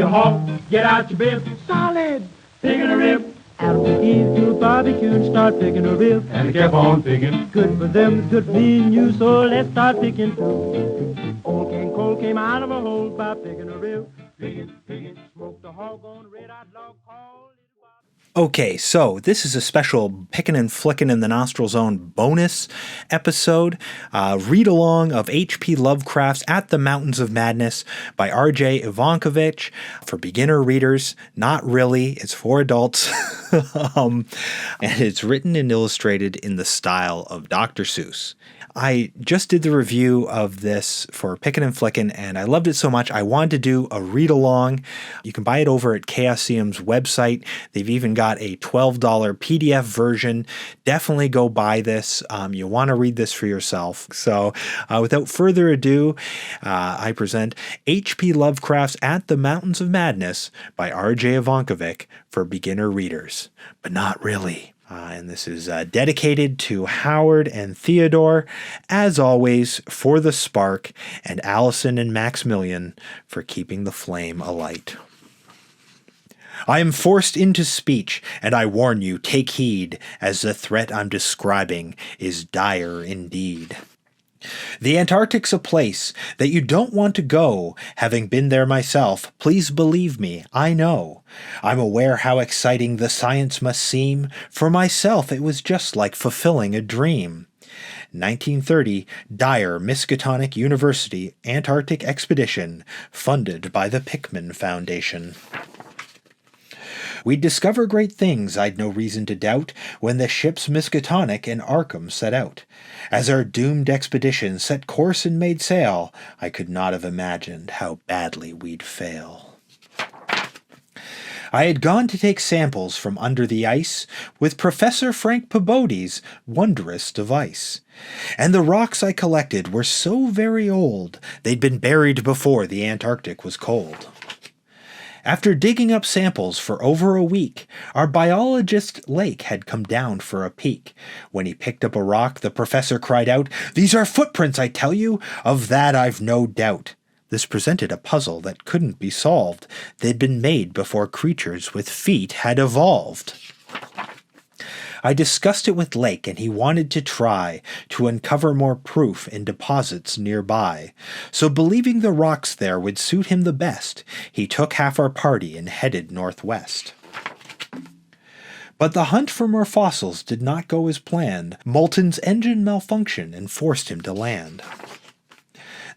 your hog, get out your bib, solid, picking a rib. Out the keys to a barbecue and start picking a rib. And kept on picking. Good for them, good for me and you, so let's start picking too. Old King Cole came out of a hole by picking a rib. Picking, smoked the hog on a red-hot log called. Okay, so this is a special Pickin' and Flickin' in the Nostril Zone bonus episode, read-along of H.P. Lovecraft's At the Mountains of Madness by R.J. Ivankovic for beginner readers. Not really, it's for adults. And it's written and illustrated in the style of Dr. Seuss. I just did the review of this for Pickin' and Flickin', and I loved it so much I wanted to do a read-along. You can buy it over at Chaosium's website. They've even got a $12 PDF version. Definitely go buy this. You want to read this for yourself. So without further ado, I present H.P. Lovecraft's At the Mountains of Madness by R.J. Ivankovic for beginner readers. But not really. And this is dedicated to Howard and Theodore, as always, for the spark, and Allison and Maximilian for keeping the flame alight. I am forced into speech, and I warn you, take heed, as the threat I'm describing is dire indeed. The Antarctic's a place that you don't want to go. Having been there myself, please believe me, I know. I'm aware how exciting the science must seem. For myself, it was just like fulfilling a dream. 1930, Dyer Miskatonic University Antarctic Expedition, funded by the Pickin Foundation. We'd discover great things, I'd no reason to doubt, when the ships Miskatonic and Arkham set out. As our doomed expedition set course and made sail, I could not have imagined how badly we'd fail. I had gone to take samples from under the ice with Professor Frank Peabody's wondrous device. And the rocks I collected were so very old, they'd been buried before the Antarctic was cold. After digging up samples for over a week, our biologist Lake had come down for a peek. When he picked up a rock, the professor cried out, "These are footprints, I tell you, of that I've no doubt." This presented a puzzle that couldn't be solved. They'd been made before creatures with feet had evolved. I discussed it with Lake, and he wanted to try to uncover more proof in deposits nearby. So believing the rocks there would suit him the best, he took half our party and headed northwest. But the hunt for more fossils did not go as planned. Moulton's engine malfunctioned and forced him to land.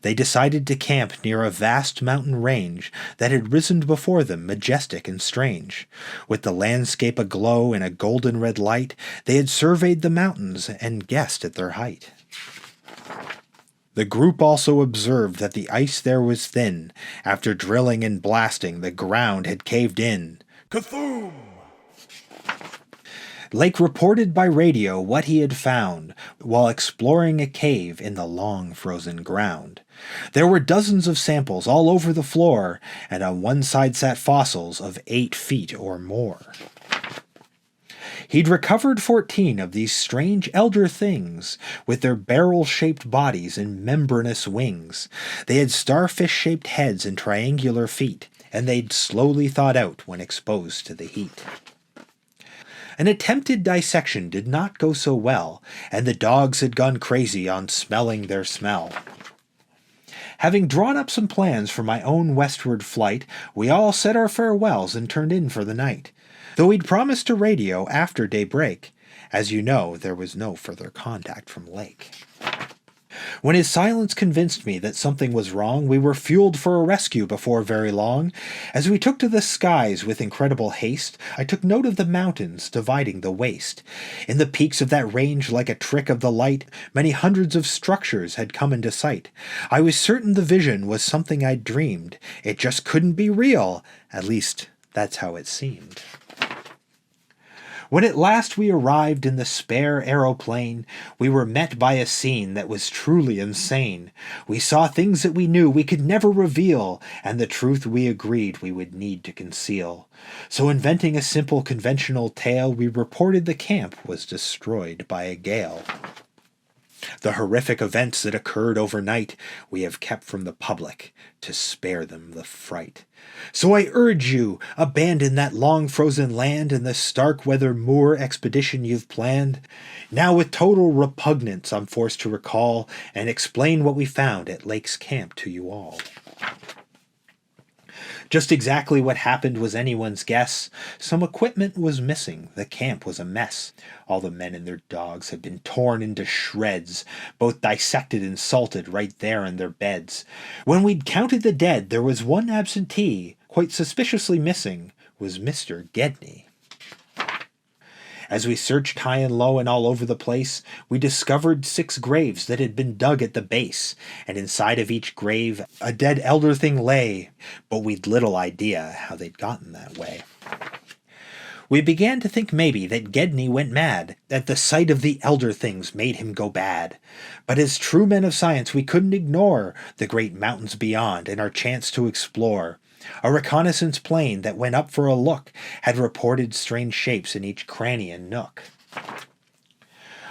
They decided to camp near a vast mountain range that had risen before them, majestic and strange. With the landscape aglow in a golden red light, they had surveyed the mountains and guessed at their height. The group also observed that the ice there was thin. After drilling and blasting, the ground had caved in. Cthulhu! Lake reported by radio what he had found while exploring a cave in the long frozen ground. There were dozens of samples all over the floor, and on one side sat fossils of 8 feet or more. He'd recovered 14 of these strange elder things, with their barrel-shaped bodies and membranous wings. They had starfish-shaped heads and triangular feet, and they'd slowly thawed out when exposed to the heat. An attempted dissection did not go so well, and the dogs had gone crazy on smelling their smell. Having drawn up some plans for my own westward flight, we all said our farewells and turned in for the night, though we'd promised to radio after daybreak. As you know, there was no further contact from Lake. When his silence convinced me that something was wrong, we were fueled for a rescue before very long. As we took to the skies with incredible haste, I took note of the mountains dividing the waste. In the peaks of that range, like a trick of the light, many hundreds of structures had come into sight. I was certain the vision was something I'd dreamed. It just couldn't be real. At least, that's how it seemed. When at last we arrived in the spare aeroplane, we were met by a scene that was truly insane. We saw things that we knew we could never reveal, and the truth we agreed we would need to conceal. So inventing a simple conventional tale, we reported the camp was destroyed by a gale. The horrific events that occurred overnight we have kept from the public to spare them the fright. So I urge you, abandon that long frozen land and the stark weather moor expedition you've planned. Now with total repugnance I'm forced to recall and explain what we found at Lake's Camp to you all. Just exactly what happened was anyone's guess. Some equipment was missing. The camp was a mess. All the men and their dogs had been torn into shreds, both dissected and salted right there in their beds. When we'd counted the dead, there was one absentee, quite suspiciously missing, was Mr. Gedney. As we searched high and low and all over the place, we discovered 6 graves that had been dug at the base, and inside of each grave a dead elder thing lay, but we'd little idea how they'd gotten that way. We began to think maybe that Gedney went mad, that the sight of the elder things made him go bad. But as true men of science we couldn't ignore the great mountains beyond and our chance to explore. A reconnaissance plane that went up for a look had reported strange shapes in each cranny and nook.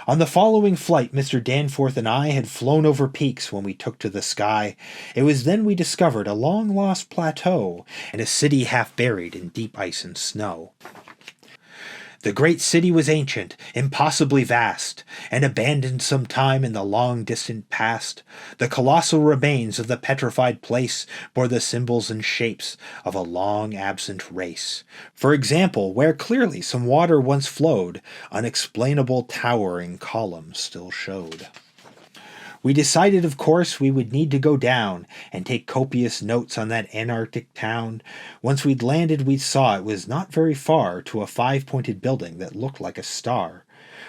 On the following flight, Mr. Danforth and I had flown over peaks when we took to the sky. It was then we discovered a long-lost plateau and a city half buried in deep ice and snow. The great city was ancient, impossibly vast, and abandoned some time in the long-distant past. The colossal remains of the petrified place bore the symbols and shapes of a long-absent race. For example, where clearly some water once flowed, unexplainable towering columns still showed. We decided, of course, we would need to go down and take copious notes on that Antarctic town. Once we'd landed, we saw it was not very far to a 5-pointed building that looked like a star.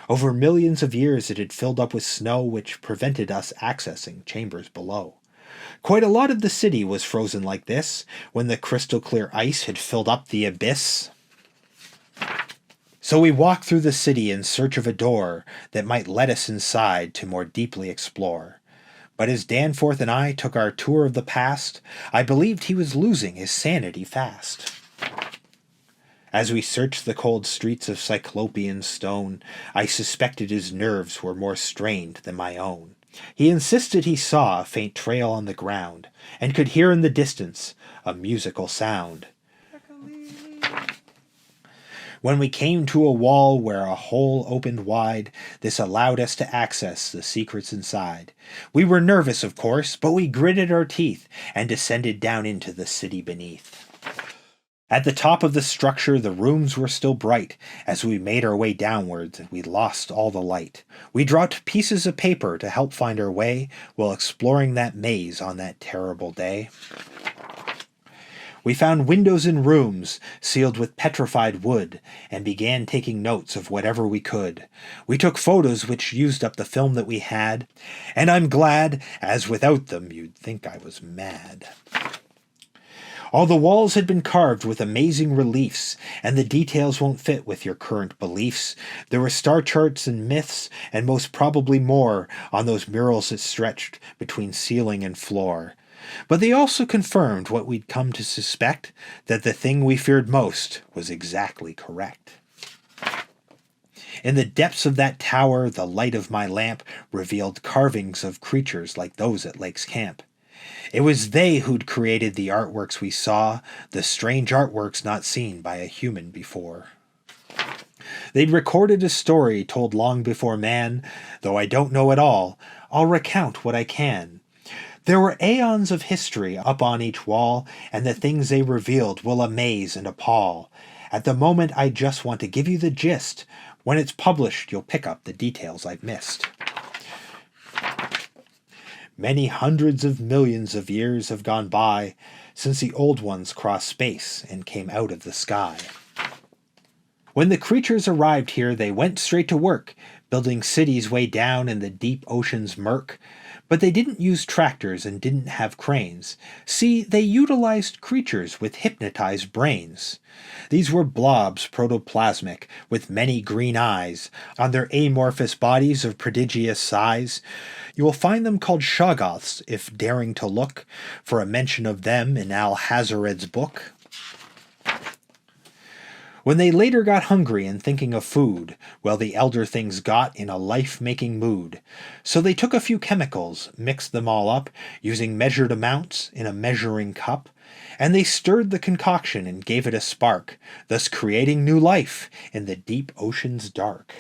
Over millions of years it had filled up with snow, which prevented us accessing chambers below. Quite a lot of the city was frozen like this, when the crystal-clear ice had filled up the abyss. So we walked through the city in search of a door that might let us inside to more deeply explore. But as Danforth and I took our tour of the past, I believed he was losing his sanity fast. As we searched the cold streets of Cyclopean stone, I suspected his nerves were more strained than my own. He insisted he saw a faint trail on the ground, and could hear in the distance a musical sound. When we came to a wall where a hole opened wide, this allowed us to access the secrets inside. We were nervous, of course, but we gritted our teeth and descended down into the city beneath. At the top of the structure, the rooms were still bright. As we made our way downwards, we lost all the light. We dropped pieces of paper to help find our way while exploring that maze on that terrible day. We found windows in rooms sealed with petrified wood and began taking notes of whatever we could. We took photos which used up the film that we had, and I'm glad, as without them you'd think I was mad. All the walls had been carved with amazing reliefs, and the details won't fit with your current beliefs. There were star charts and myths, and most probably more, on those murals that stretched between ceiling and floor. But they also confirmed what we'd come to suspect, that the thing we feared most was exactly correct. In the depths of that tower, the light of my lamp revealed carvings of creatures like those at Lake's Camp. It was they who'd created the artworks we saw, the strange artworks not seen by a human before. They'd recorded a story told long before man. Though I don't know it all, I'll recount what I can. There were aeons of history up on each wall, and the things they revealed will amaze and appall. At the moment I just want to give you the gist. When it's published, you'll pick up the details I've missed. Many hundreds of millions of years have gone by since the old ones crossed space and came out of the sky. When the creatures arrived here, they went straight to work, building cities way down in the deep ocean's murk. But they didn't use tractors and didn't have cranes. See, they utilized creatures with hypnotized brains. These were blobs protoplasmic, with many green eyes, on their amorphous bodies of prodigious size. You will find them called Shoggoths, if daring to look for a mention of them in Alhazared's book. When they later got hungry and thinking of food, well, the elder things got in a life-making mood. So they took a few chemicals, mixed them all up, using measured amounts in a measuring cup, and they stirred the concoction and gave it a spark, thus creating new life in the deep ocean's dark.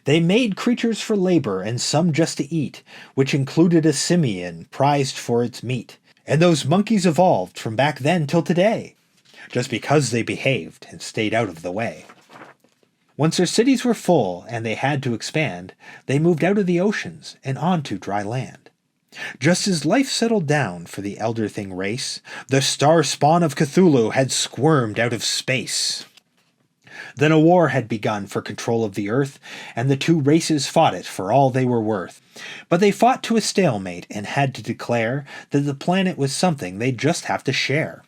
They made creatures for labor and some just to eat, which included a simian prized for its meat. And those monkeys evolved from back then till today, just because they behaved and stayed out of the way. Once their cities were full and they had to expand, they moved out of the oceans and onto dry land. Just as life settled down for the elder thing race, the star spawn of Cthulhu had squirmed out of space. Then a war had begun for control of the earth, and the two races fought it for all they were worth. But they fought to a stalemate and had to declare that the planet was something they'd just have to share.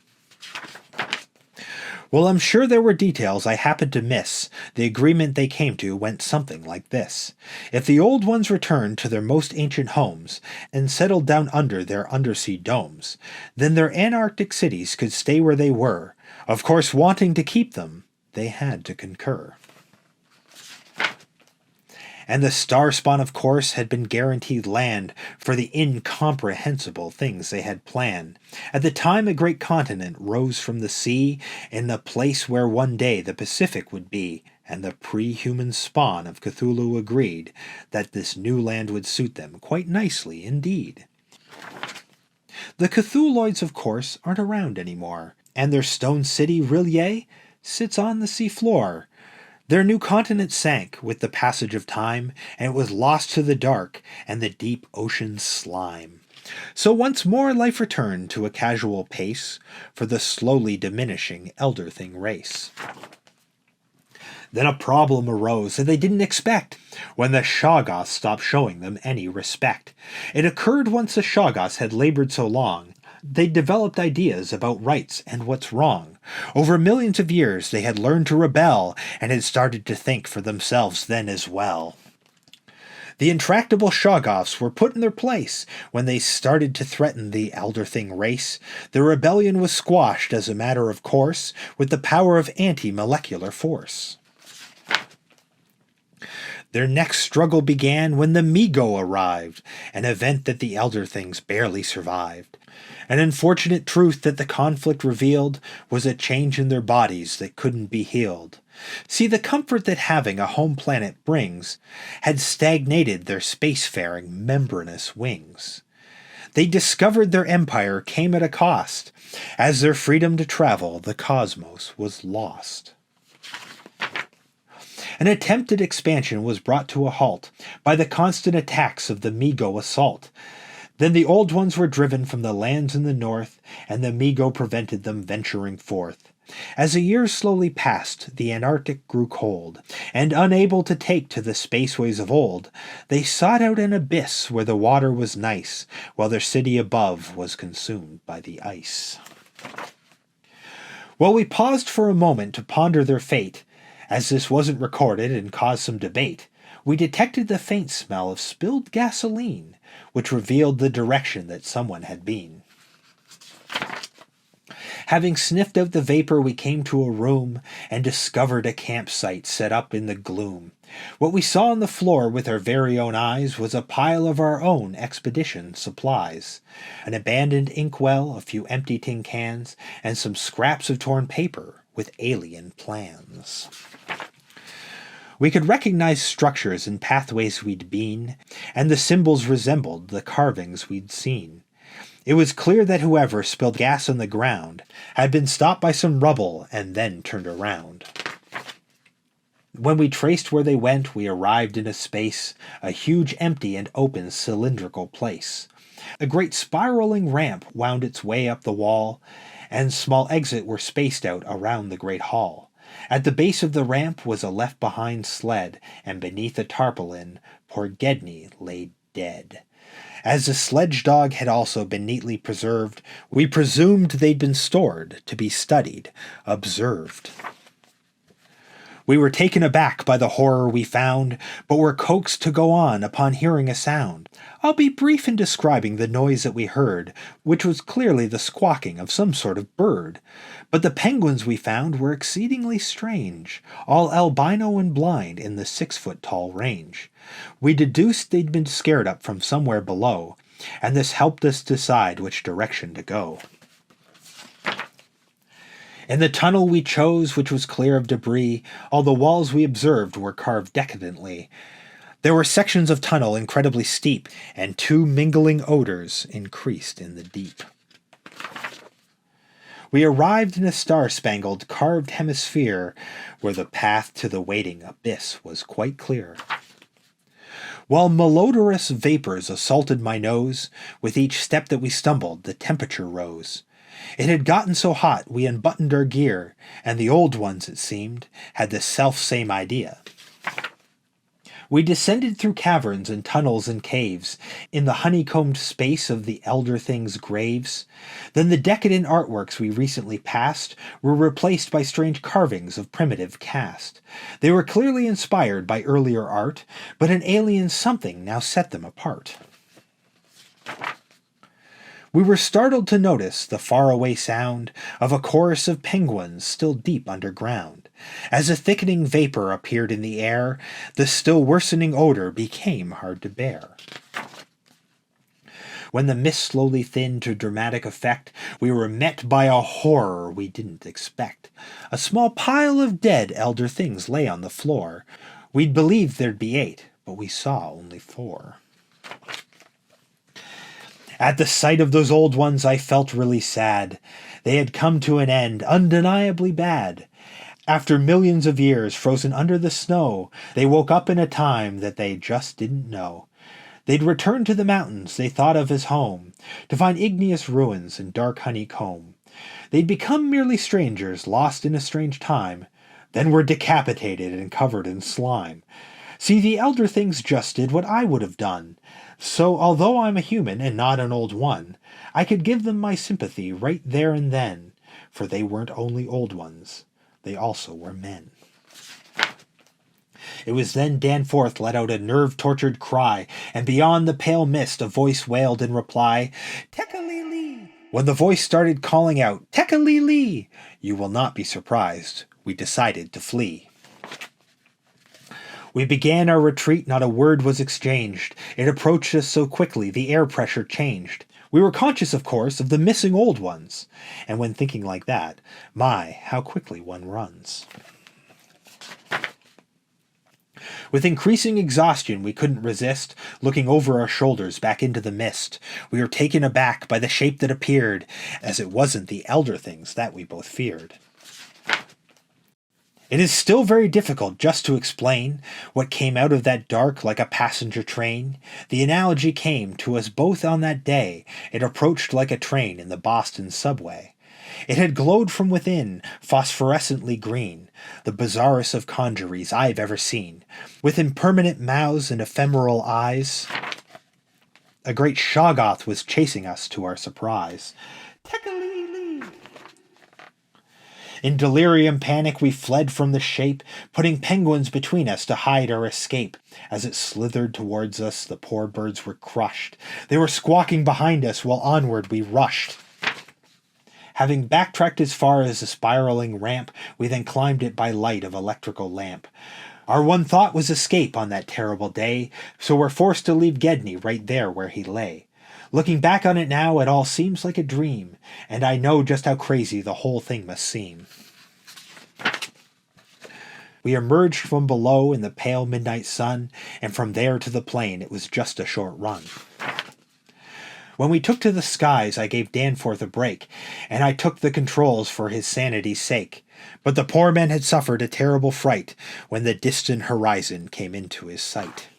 Well, I'm sure there were details I happened to miss. The agreement they came to went something like this. If the old ones returned to their most ancient homes and settled down under their undersea domes, then their Antarctic cities could stay where they were. Of course, wanting to keep them, they had to concur. And the star spawn, of course, had been guaranteed land for the incomprehensible things they had planned. At the time, a great continent rose from the sea in the place where one day the Pacific would be, and the pre-human spawn of Cthulhu agreed that this new land would suit them quite nicely indeed. The Cthulhuids, of course, aren't around anymore, and their stone city, Rillier, sits on the sea floor. Their new continent sank with the passage of time, and it was lost to the dark and the deep ocean's slime. So once more life returned to a casual pace for the slowly diminishing elder thing race. Then a problem arose that they didn't expect when the Shoggoths stopped showing them any respect. It occurred once the Shoggoths had labored so long, they developed ideas about rights and what's wrong. Over millions of years they had learned to rebel and had started to think for themselves then as well. The intractable Shoggoths were put in their place when they started to threaten the elder thing race. The rebellion was squashed as a matter of course with the power of anti-molecular force. Their next struggle began when the Mi-Go arrived, an event that the elder things barely survived. An unfortunate truth that the conflict revealed was a change in their bodies that couldn't be healed. See, the comfort that having a home planet brings had stagnated their spacefaring membranous wings. They discovered their empire came at a cost. As their freedom to travel, the cosmos was lost. An attempted expansion was brought to a halt by the constant attacks of the Mi-Go assault. Then the old ones were driven from the lands in the north, and the Mi-Go prevented them venturing forth. As the years slowly passed, the Antarctic grew cold, and unable to take to the spaceways of old, they sought out an abyss where the water was nice, while their city above was consumed by the ice. Well, we paused for a moment to ponder their fate. As this wasn't recorded and caused some debate, we detected the faint smell of spilled gasoline, which revealed the direction that someone had been. Having sniffed out the vapor, we came to a room and discovered a campsite set up in the gloom. What we saw on the floor with our very own eyes was a pile of our own expedition supplies. An abandoned inkwell, a few empty tin cans, and some scraps of torn paper with alien plans. We could recognize structures and pathways we'd been, and the symbols resembled the carvings we'd seen. It was clear that whoever spilled gas on the ground had been stopped by some rubble and then turned around. When we traced where they went, we arrived in a space, a huge empty and open cylindrical place. A great spiraling ramp wound its way up the wall, and small exits were spaced out around the great hall. At the base of the ramp was a left-behind sled, and beneath a tarpaulin, poor Gedney lay dead. As the sledge dog had also been neatly preserved, we presumed they'd been stored to be studied, observed. We were taken aback by the horror we found, but were coaxed to go on upon hearing a sound. I'll be brief in describing the noise that we heard, which was clearly the squawking of some sort of bird. But the penguins we found were exceedingly strange, all albino and blind in the 6-foot-tall range. We deduced they'd been scared up from somewhere below, and this helped us decide which direction to go. In the tunnel we chose, which was clear of debris, all the walls we observed were carved decadently. There were sections of tunnel incredibly steep, and 2 mingling odors increased in the deep. We arrived in a star-spangled, carved hemisphere, where the path to the waiting abyss was quite clear. While malodorous vapors assaulted my nose, with each step that we stumbled, the temperature rose. It had gotten so hot we unbuttoned our gear, and the old ones, it seemed, had the self-same idea. We descended through caverns and tunnels and caves, in the honeycombed space of the elder things' graves. Then the decadent artworks we recently passed were replaced by strange carvings of primitive cast. They were clearly inspired by earlier art, but an alien something now set them apart. We were startled to notice the faraway sound of a chorus of penguins still deep underground. As a thickening vapor appeared in the air, the still worsening odor became hard to bear. When the mist slowly thinned to dramatic effect, we were met by a horror we didn't expect. A small pile of dead elder things lay on the floor. We'd believed there'd be 8, but we saw only 4. At the sight of those old ones I felt really sad. They had come to an end, undeniably bad. After millions of years frozen under the snow, they woke up in a time that they just didn't know. They'd returned to the mountains they thought of as home, to find igneous ruins and dark honeycomb. They'd become merely strangers, lost in a strange time, then were decapitated and covered in slime. See, the elder things just did what I would have done. So, although I'm a human and not an old one, I could give them my sympathy right there and then, for they weren't only old ones, they also were men. It was then Danforth let out a nerve-tortured cry, and beyond the pale mist a voice wailed in reply, "Tekka-lee-lee!" When the voice started calling out, "Tekka-lee-lee!" you will not be surprised, we decided to flee. We began our retreat, not a word was exchanged. It approached us so quickly, the air pressure changed. We were conscious, of course, of the missing old ones. And when thinking like that, my, how quickly one runs. With increasing exhaustion, we couldn't resist, looking over our shoulders back into the mist. We were taken aback by the shape that appeared, as it wasn't the elder things that we both feared. It is still very difficult just to explain what came out of that dark like a passenger train. The analogy came to us both on that day. It approached like a train in the Boston subway. It had glowed from within, phosphorescently green, the bizarrest of conjuries I've ever seen. With impermanent mouths and ephemeral eyes, a great shoggoth was chasing us to our surprise. In delirium panic we fled from the shape, putting penguins between us to hide our escape. As it slithered towards us, the poor birds were crushed. They were squawking behind us while onward we rushed. Having backtracked as far as the spiraling ramp, we then climbed it by light of electrical lamp. Our one thought was escape on that terrible day, so we're forced to leave Gedney right there where he lay. Looking back on it now, it all seems like a dream, and I know just how crazy the whole thing must seem. We emerged from below in the pale midnight sun, and from there to the plain it was just a short run. When we took to the skies, I gave Danforth a break, and I took the controls for his sanity's sake. But the poor man had suffered a terrible fright when the distant horizon came into his sight.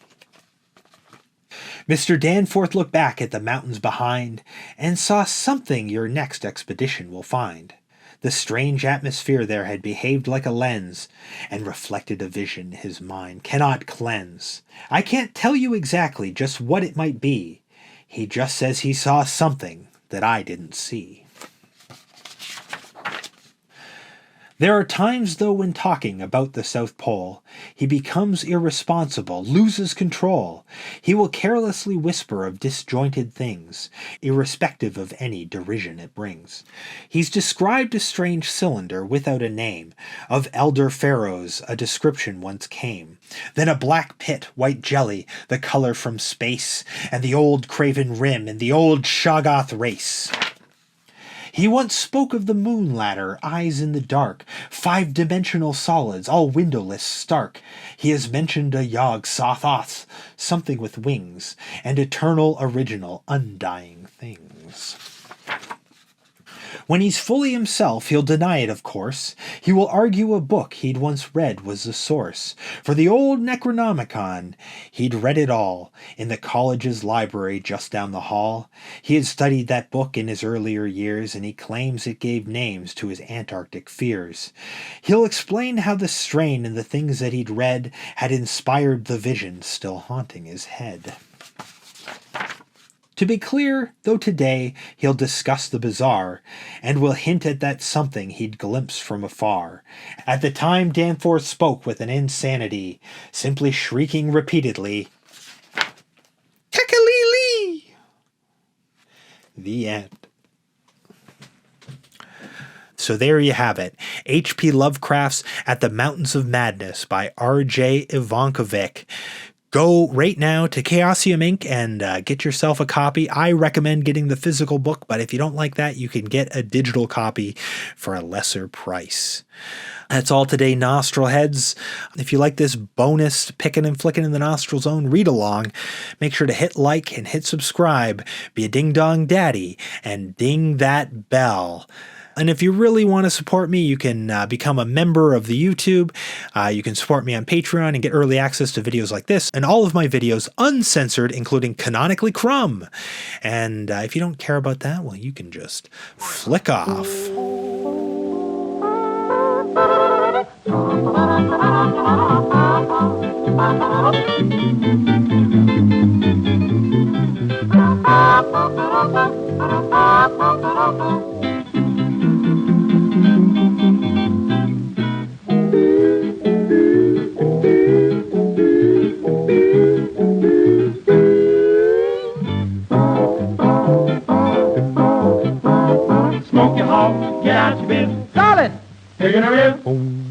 Mr. Danforth looked back at the mountains behind and saw something your next expedition will find. The strange atmosphere there had behaved like a lens and reflected a vision his mind cannot cleanse. I can't tell you exactly just what it might be. He just says he saw something that I didn't see. There are times, though, when talking about the South Pole, he becomes irresponsible, loses control. He will carelessly whisper of disjointed things, irrespective of any derision it brings. He's described a strange cylinder without a name. Of elder pharaohs a description once came. Then a black pit, white jelly, the color from space, and the old craven rim in the old Shoggoth race. He once spoke of the moon ladder, eyes in the dark, 5-dimensional solids, all windowless, stark. He has mentioned a Yog-Sothoth, something with wings, and eternal, original, undying things. When he's fully himself, he'll deny it, of course. He will argue a book he'd once read was the source. For the old Necronomicon, he'd read it all in the college's library just down the hall. He had studied that book in his earlier years, and he claims it gave names to his Antarctic fears. He'll explain how the strain in the things that he'd read had inspired the visions still haunting his head. To be clear, though today he'll discuss the bizarre, and will hint at that something he'd glimpsed from afar. At the time Danforth spoke with an insanity, simply shrieking repeatedly, "Kakalili!" The end. So there you have it, H.P. Lovecraft's At the Mountains of Madness by R.J. Ivankovic. Go right now to Chaosium Inc. and get yourself a copy. I recommend getting the physical book, but if you don't like that, you can get a digital copy for a lesser price. That's all today, Nostril Heads. If you like this bonus Pickin' and Flickin' in the Nostril Zone read-along, make sure to hit like and hit subscribe, be a ding-dong daddy, and ding that bell. And if you really want to support me, you can become a member of the YouTube. You can support me on Patreon and get early access to videos like this and all of my videos uncensored, including Canonically Crumb. And if you don't care about that, well, you can just flick off. Smoke your hog, get out your bed, solid, picking a rib.